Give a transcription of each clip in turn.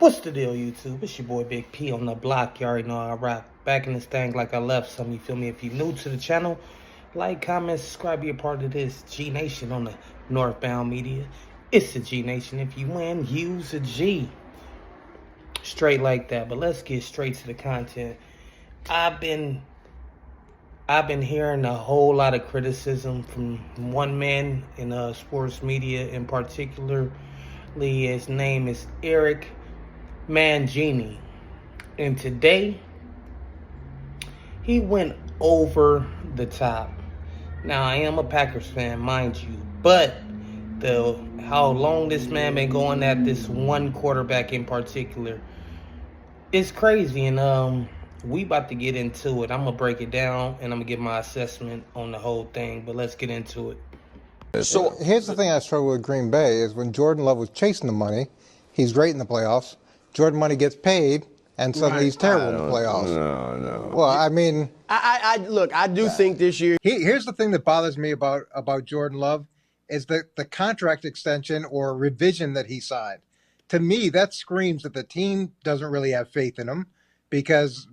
What's the deal, YouTube? It's your boy Big P on the block. You already know I rock. Back in this thing like I left some, you feel me? If you're new to the channel, like, comment, subscribe, be a part of this G Nation on the Northbound Media. It's the G Nation. If you win, use a G. Straight like that. But let's get straight to the content. I've been hearing a whole lot of criticism from one man in sports media in particular. His name is Eric Mangini, and today he went over the top. Now, I am a Packers fan, mind you, but how long this man been going at this one quarterback in particular is crazy, and we about to get into it. I'm gonna break it down and I'm gonna give my assessment on the whole thing, but let's get into it. So here's the thing I struggle with Green Bay is when Jordan Love was chasing the money, he's great in the playoffs. Jordan money gets paid, and suddenly he's terrible in the playoffs. No. Well, I mean, Look, I do think this year. here's the thing that bothers me about Jordan Love is the contract extension or revision that he signed. To me, that screams that the team doesn't really have faith in him because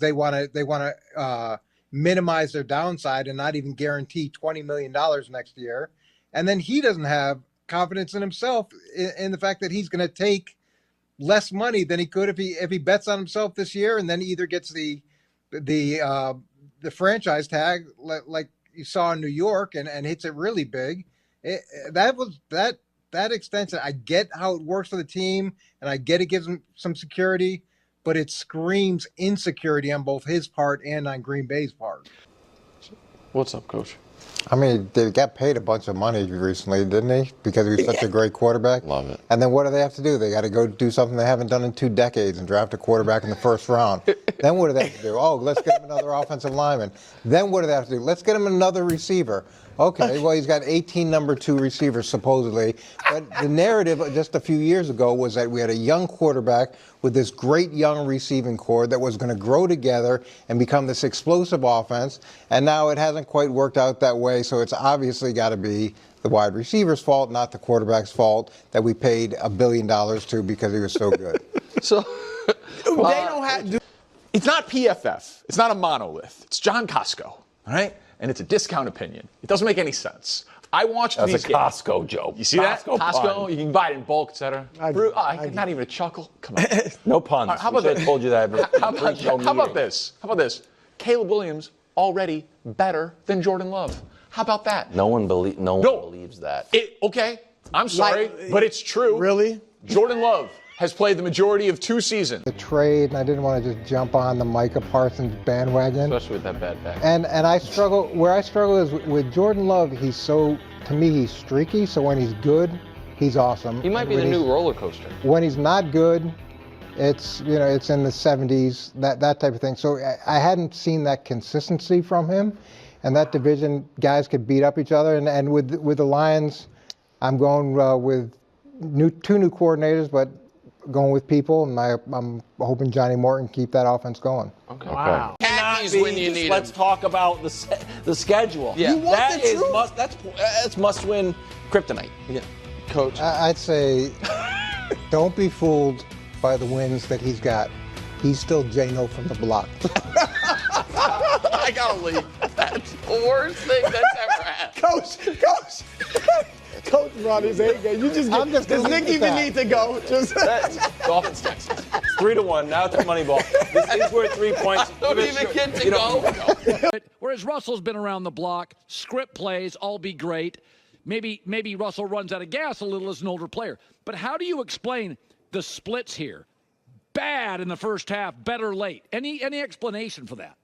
they want to minimize their downside and not even guarantee $20 million next year. And then he doesn't have confidence in himself in the fact that he's going to take less money than he could if he bets on himself this year, and then either gets the franchise tag like you saw in New York and hits it really big. That extension. I get how it works for the team, and I get it gives him some security, but it screams insecurity on both his part and on Green Bay's part. What's up, Coach? I mean, they got paid a bunch of money recently, didn't they? Because he was such a great quarterback. Love it. And then what do they have to do? They got to go do something they haven't done in 2 decades and draft a quarterback in the first round. Then what do they have to do? Oh, let's get him another offensive lineman. Then what do they have to do? Let's get him another receiver. Okay, well, he's got 18 number 2 receivers, supposedly. But the narrative just a few years ago was that we had a young quarterback with this great young receiving core that was going to grow together and become this explosive offense. And now it hasn't quite worked out that way, so it's obviously got to be the wide receiver's fault, not the quarterback's fault, that we paid $1 billion to because he was so good. So they don't have to do. It's not PFF. It's not a monolith. It's John Costco, all right? And it's a discount opinion. It doesn't make any sense. I watched That's these a games. Costco joke. You see that? Costco Costco. You can buy it in bulk, etc. Not even a chuckle. Come on. No puns. How about I that? told you that. How about this? How about this? Caleb Williams already better than Jordan Love. How about that? No one believes that. Okay. I'm sorry, but it's true. Really? Jordan Love has played the majority of 2 seasons. The trade, and I didn't want to just jump on the Micah Parsons bandwagon. Especially with that bad back. And I struggle, where I struggle is with Jordan Love, to me, he's streaky, so when he's good, he's awesome. He might be the new roller coaster. When he's not good, it's in the 70s, that type of thing. So I hadn't seen that consistency from him, and that division, guys could beat up each other. And with the Lions, I'm going with 2 new coordinators, but going with people, and I'm hoping Johnny Morton keep that offense going. Okay. Wow. Khakis when you need Let's them. talk about the schedule. Yeah. You want that is that's must-win kryptonite. Yeah. Coach. I'd say don't be fooled by the wins that he's got. He's still J-No from the block. I gotta leave. That's the worst thing that's ever happened. Coach brought his A game. You just I'm just does gonna Nick leave it even at need to go? Just Dolphins, Texans. It's 3-1. Now it's a money ball. This is worth 3 points. Don't even get to go. Whereas Russell's been around the block, script plays, all be great. Maybe Russell runs out of gas a little as an older player. But how do you explain the splits here? Bad in the first half, better late. Any explanation for that?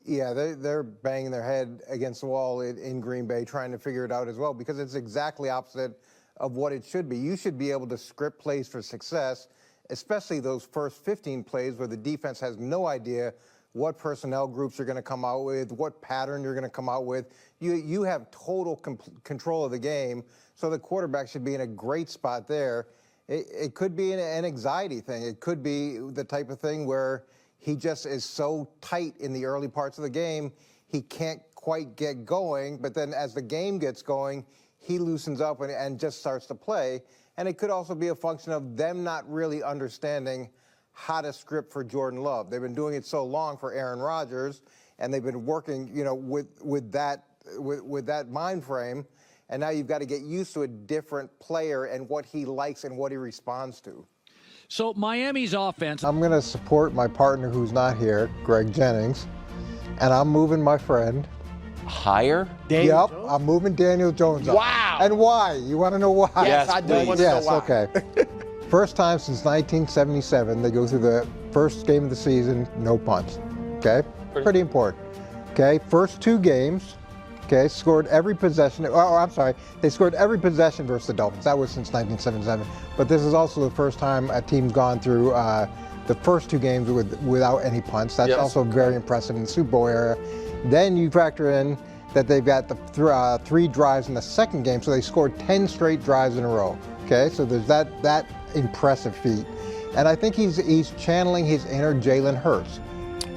Yeah, they're banging their head against the wall in Green Bay trying to figure it out as well, because it's exactly opposite of what it should be. You should be able to script plays for success, especially those first 15 plays where the defense has no idea what personnel groups you're going to come out with, what pattern you're going to come out with. You have total control of the game, so the quarterback should be in a great spot there. It could be an anxiety thing. It could be the type of thing where he just is so tight in the early parts of the game, he can't quite get going. But then as the game gets going, he loosens up and just starts to play. And it could also be a function of them not really understanding how to script for Jordan Love. They've been doing it so long for Aaron Rodgers, and they've been working, with that mind frame. And now you've got to get used to a different player and what he likes and what he responds to. So Miami's offense. I'm going to support my partner who's not here, Greg Jennings, and I'm moving my friend. Higher? Yep, I'm moving Daniel Jones up. Wow. And why? You want to know why? Yes, I do want to know why. Okay. First time since 1977 they go through the first game of the season, no punts. Okay? Pretty important. Okay, first 2 games, okay, scored every possession. Oh, I'm sorry. They scored every possession versus the Dolphins. That was since 1977. But this is also the first time a team's gone through the first 2 games without any punts. That's also very impressive in the Super Bowl era. Then you factor in that they've got the 3 drives in the second game, so they scored 10 straight drives in a row. Okay, so there's that impressive feat. And I think he's channeling his inner Jalen Hurts.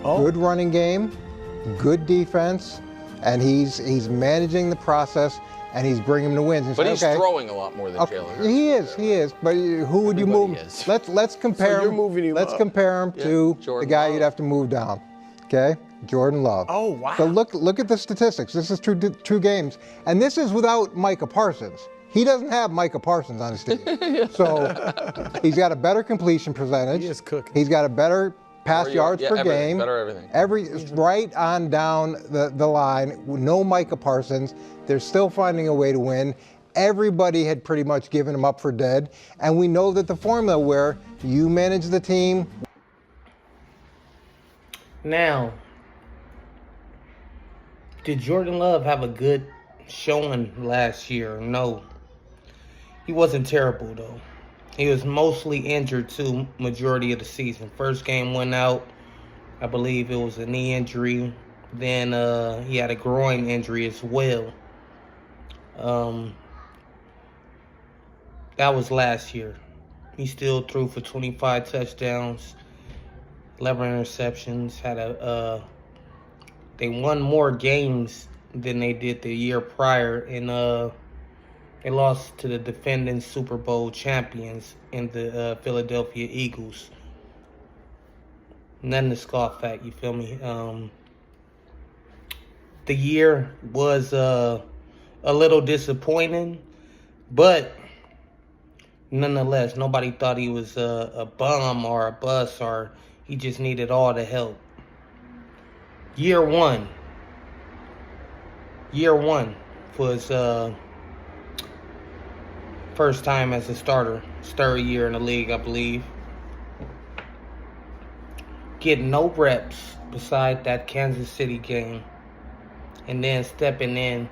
Good running game, good defense, and he's managing the process, and he's bringing them to wins. But he's throwing a lot more than Jalen Hurts. He is. But who would you move? Let's compare him. Let's compare him to the guy you'd have to move down. Okay, Jordan Love. Oh, wow. So look at the statistics. This is two games, and this is without Micah Parsons. He doesn't have Micah Parsons on his team. So he's got a better completion percentage. He is cooking. He's got a better pass yards per game. Better everything. Right on down the line. No Micah Parsons. They're still finding a way to win. Everybody had pretty much given him up for dead. And we know that the formula where you manage the team. Now, did Jordan Love have a good showing last year? No. He wasn't terrible, though. He was mostly injured, too, majority of the season. First game went out. I believe it was a knee injury. Then he had a groin injury as well. That was last year. He still threw for 25 touchdowns, 11 interceptions. They won more games than they did the year prior, and they lost to the defending Super Bowl champions in the Philadelphia Eagles. Nothing to scoff at, you feel me? The year was a little disappointing, but nonetheless, nobody thought he was a bum or a bust, or he just needed all the help. Year one was first time as a starter. His third year in the league, I believe. Getting no reps beside that Kansas City game. And then stepping in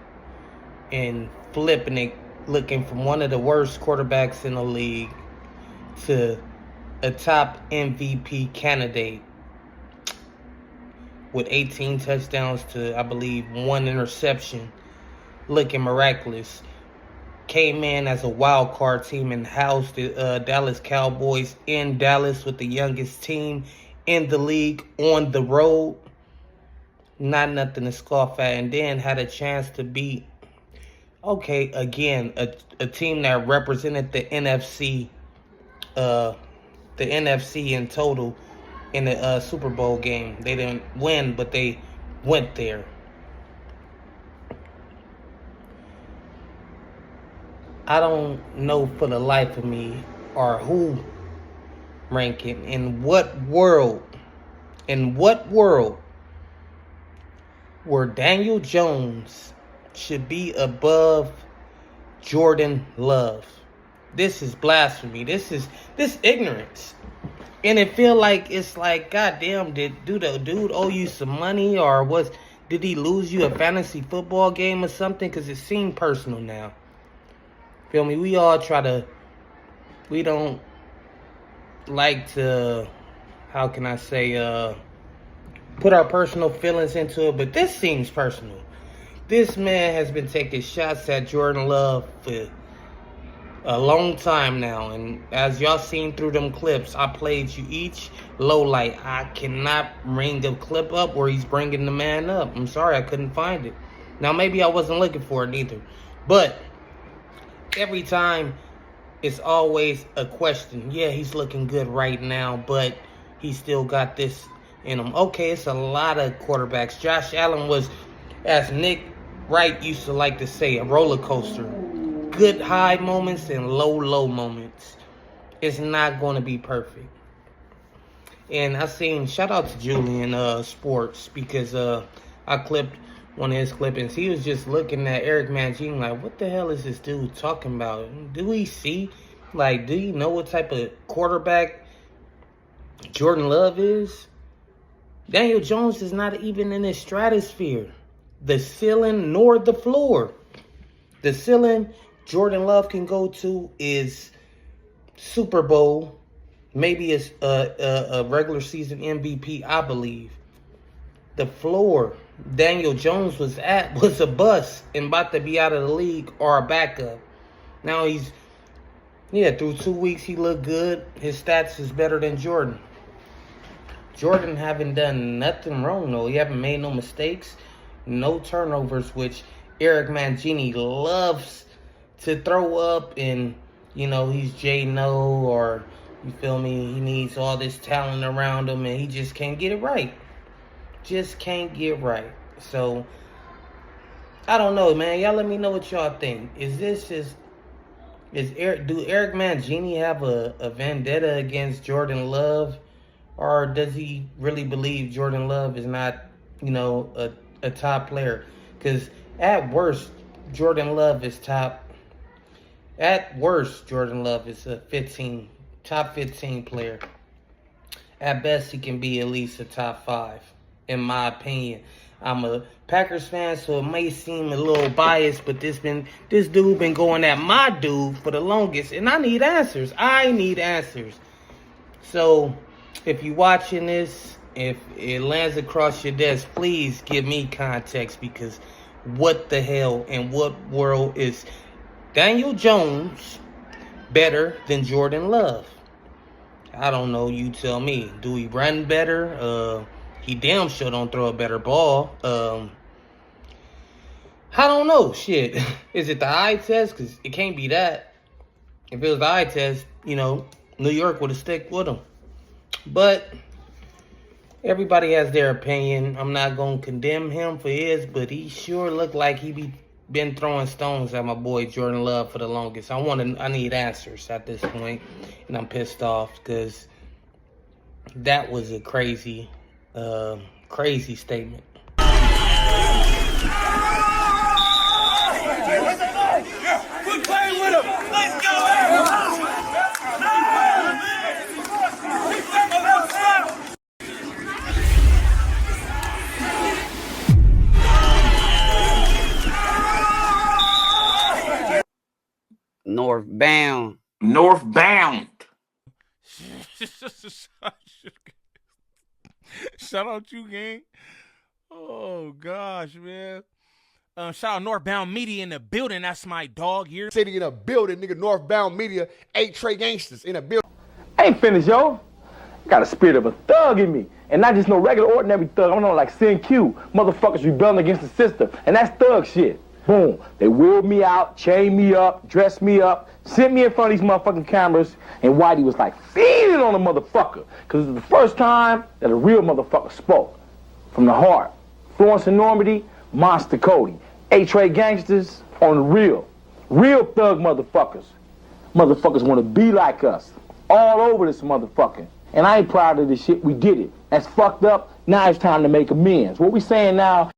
and flipping it, looking from one of the worst quarterbacks in the league to a top MVP candidate with 18 touchdowns to, I believe, 1 interception. Looking miraculous. Came in as a wild card team and housed the Dallas Cowboys in Dallas with the youngest team in the league on the road. Not nothing to scoff at. And then had a chance to beat, again, a team that represented the NFC in total in the Super Bowl game. They didn't win, but they went there. I don't know for the life of me or who ranking in what world where Daniel Jones should be above Jordan Love. This is blasphemy. This ignorance. And it feel like it's like, goddamn, did the dude owe you some money, or did he lose you a fantasy football game or something? Because it seemed personal now. Feel me? We don't like to, how can I say, put our personal feelings into it, but this seems personal. This man has been taking shots at Jordan Love for a long time now, and as y'all seen through them clips, I played you each low light. I cannot bring a clip up where he's bringing the man up. I'm sorry, I couldn't find it. Now, maybe I wasn't looking for it either, but every time it's always a question. Yeah, he's looking good right now, but he still got this in him. Okay, it's a lot of quarterbacks. Josh Allen was, as Nick Wright used to like to say, a roller coaster. Good high moments and low moments. It's not going to be perfect. And I seen, shout out to Julian Sports, because I clipped one of his clippings. He was just looking at Eric Mangini like, what the hell is this dude talking about? Do he see? Like, do you know what type of quarterback Jordan Love is? Daniel Jones is not even in his stratosphere. The ceiling nor the floor. The ceiling Jordan Love can go to is Super Bowl, maybe it's a regular season MVP, I believe. The floor Daniel Jones was a bust and about to be out of the league or a backup. Now through 2 weeks he looked good. His stats is better than Jordan. Jordan haven't done nothing wrong though. He haven't made no mistakes, no turnovers, which Eric Mangini loves to throw up, and he's J-No, or you feel me, he needs all this talent around him and he just can't get it right. Just can't get right. So I don't know, man. Y'all let me know what y'all think. Do Eric Mangini have a vendetta against Jordan Love, or does he really believe Jordan Love is not, a top player? Because at worst, Jordan Love is top. At worst, Jordan Love is a top 15 player. At best, he can be at least a top 5, in my opinion. I'm a Packers fan, so it may seem a little biased, but this dude been going at my dude for the longest, and I need answers. So, if you're watching this, if it lands across your desk, please give me context, because what the hell and what world is Daniel Jones better than Jordan Love? I don't know, you tell me. Do he run better? He damn sure don't throw a better ball. I don't know. Shit. Is it the eye test? Because it can't be that. If it was the eye test, New York would have stuck with him. But everybody has their opinion. I'm not going to condemn him for his, but he sure looked like he been throwing stones at my boy Jordan Love for the longest. I need answers at this point, and I'm pissed off because that was a crazy statement. Quit playing with him. Let's go. Northbound. Shout out you, gang. Oh gosh, man. Shout out Northbound Media in the building. That's my dog here. City in a building, nigga. Northbound Media, 8 Trey gangsters in a building. I ain't finished, yo. Got a spirit of a thug in me. And not just no regular, ordinary thug. I'm like Sin Q. Motherfuckers rebelling against the system. And that's thug shit. Boom. They wheeled me out, chained me up, dressed me up, sent me in front of these motherfucking cameras, and Whitey was like feeding on a motherfucker. Because it was the first time that a real motherfucker spoke. From the heart. Florence and Normandy, Monster Cody. 8 Trey gangsters on the real. Real thug motherfuckers. Motherfuckers want to be like us. All over this motherfucker. And I ain't proud of this shit. We did it. That's fucked up. Now it's time to make amends. What we saying now